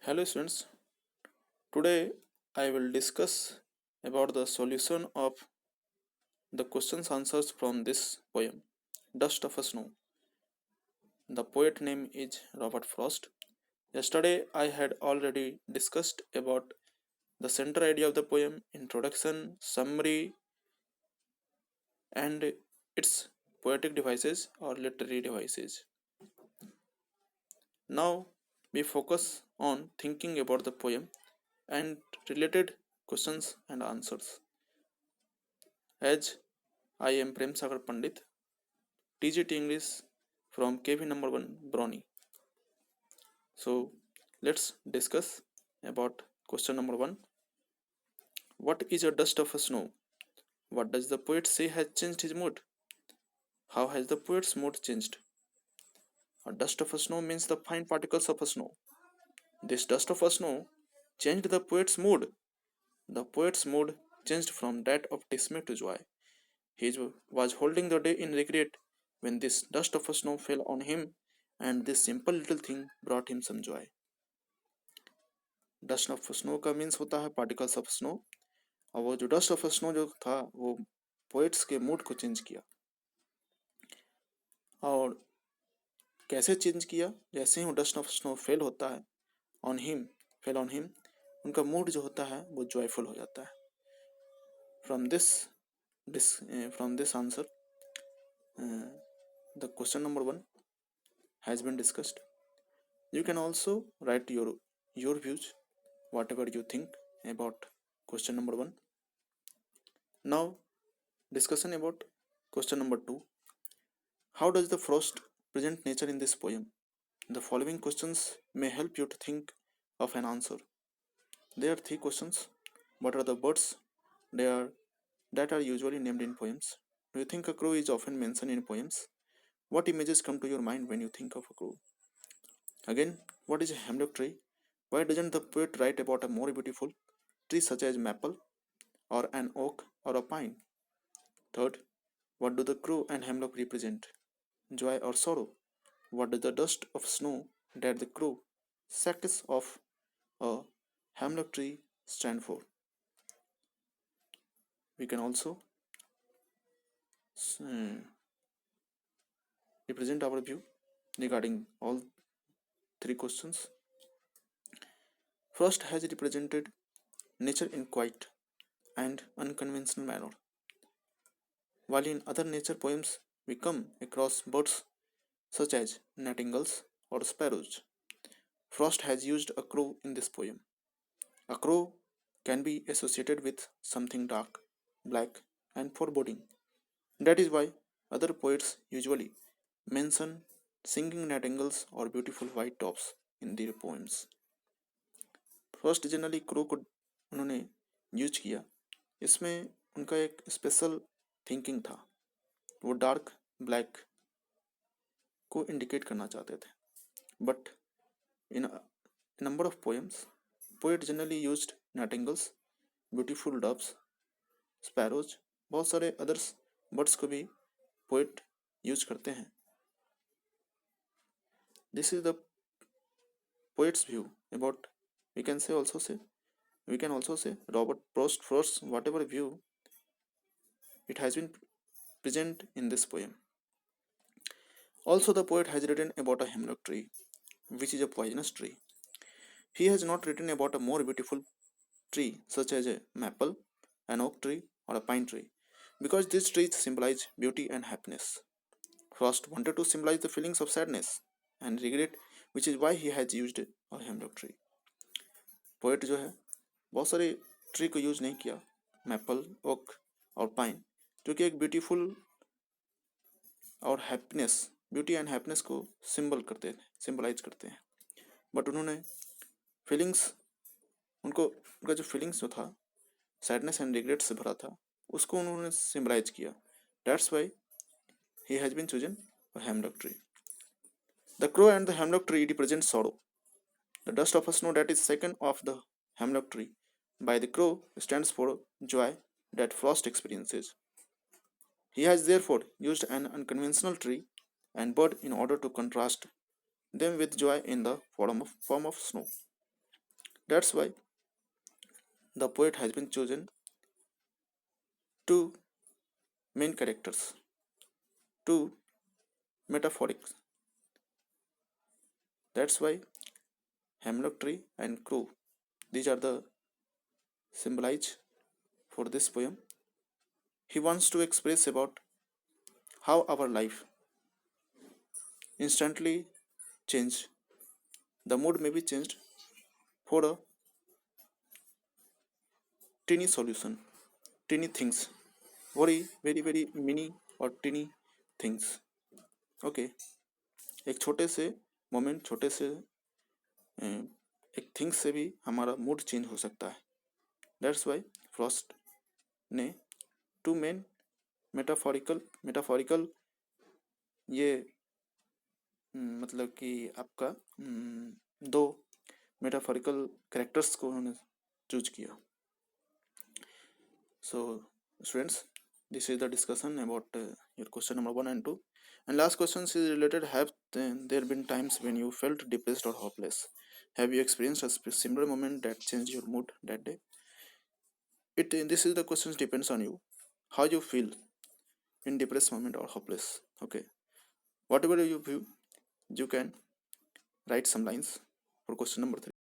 Hello students, today I will discuss about the solution of the questions answers from this poem, Dust of a Snow. The poet name is Robert Frost. Yesterday I had already discussed about the center idea of the poem, introduction, summary, and its poetic devices or literary devices. Now we focus on thinking about the poem and related questions and answers. As I am Prem Sagar Pandit, TGT English from KV number 1 Brownie. So let's discuss about question number 1. What is a dust of a snow? What does the poet say has changed his mood? How has the poet's mood changed? A dust of a snow means the fine particles of a snow. This dust of a snow changed the poet's mood. The poet's mood changed from that of dismay to joy. He was holding the day in regret when this dust of a snow fell on him, and this simple little thing brought him some joy. Dust of snow का means होता है particles of snow, और वो जो dust of snow जो था वो poets के मूड को चेंज किया। और कैसे चेंज किया? जैसे ही वो डस्ट ऑफ स्नो फेल होता है ऑन हिम, उनका मूड जो होता है वो जॉयफुल हो जाता है। From this answer the question number 1 has been discussed. You can also write your views, whatever you think about question number 1. Now discussion about question number 2. How does the frost present nature in this poem? The following questions may help you to think of an answer. There are 3 questions. What are the birds that are usually named in poems? Do you think a crow is often mentioned in poems? What images come to your mind when you think of a crow? Again, what is a hemlock tree? Why doesn't the poet write about a more beautiful tree such as maple or an oak or a pine? Third, what do the crow and hemlock represent? Joy or sorrow? What does the dust of snow that the crow sacs of a hemlock tree stand for? We can also represent our view regarding all 3 questions. Frost has represented nature in quiet and unconventional manner. While in other nature poems we come across birds such as nightingales or sparrows, Frost has used a crow in this poem. A crow can be associated with something dark, black, and foreboding. That is why other poets usually mention singing nightingales or beautiful white tops in their poems. First generally crow को उन्होंने use किया, इसमें उनका एक special thinking था। वो dark black को indicate करना चाहते थे, but in number of poems poet generally used nightingales, beautiful doves, sparrows, बहुत सारे अदर्स बर्ड्स को भी पोएट यूज करते हैं। This is the poets view about we can also say Robert Frost's whatever view it has been present in this poem. Also, the poet has written about a hemlock tree, which is a poisonous tree. He has not written about a more beautiful tree such as a maple, an oak tree, or a pine tree, because these trees symbolize beauty and happiness. Frost wanted to symbolize the feelings of sadness and regret, which is why he has used a hemlock tree. Poet जो है बहुत सारे tree को use नहीं किया, maple, okay और pine, जो कि एक ब्यूटीफुल और हैप्पीनेस, ब्यूटी एंड हैप्पीनेस को सिंबलाइज करते हैं, बट उन्होंने फीलिंग्स, उनका जो फीलिंग्स जो था सैडनेस एंड रिग्रेट से भरा था, उसको उन्होंने सिंबलाइज किया. That's why he has been chosen a hemlock tree. The crow and the hemlock tree represent sorrow. The dust of a snow that is shaken off the hemlock tree by the crow stands for joy that Frost experiences. He has therefore used an unconventional tree and bird in order to contrast them with joy in the form of snow. That's why the poet has been chosen two main characters, two metaphorics. That's why hemlock tree and crow. These are the symbolize for this poem. He wants to express about how our life instantly change. The mood may be changed for a teeny solution, teeny things, very mini और teeny things. Okay, एक छोटे से moment, छोटे से एक things से भी हमारा मूड चेंज हो सकता है. दैट्स वाई फ्रॉस्ट ने टू मेन मेटाफोरिकल ये मतलब कि आपका दो मेटाफोरिकल कैरेक्टर्स को उन्होंने चूज किया. So, students, this is the discussion about your question number 1 and 2. And last question is related. Have there been times when you felt depressed or hopeless? Have you experienced a similar moment that changed your mood that day? This is the questions depends on you, how you feel in depressed moment or hopeless. Okay, whatever you view, you can write some lines for question number 3.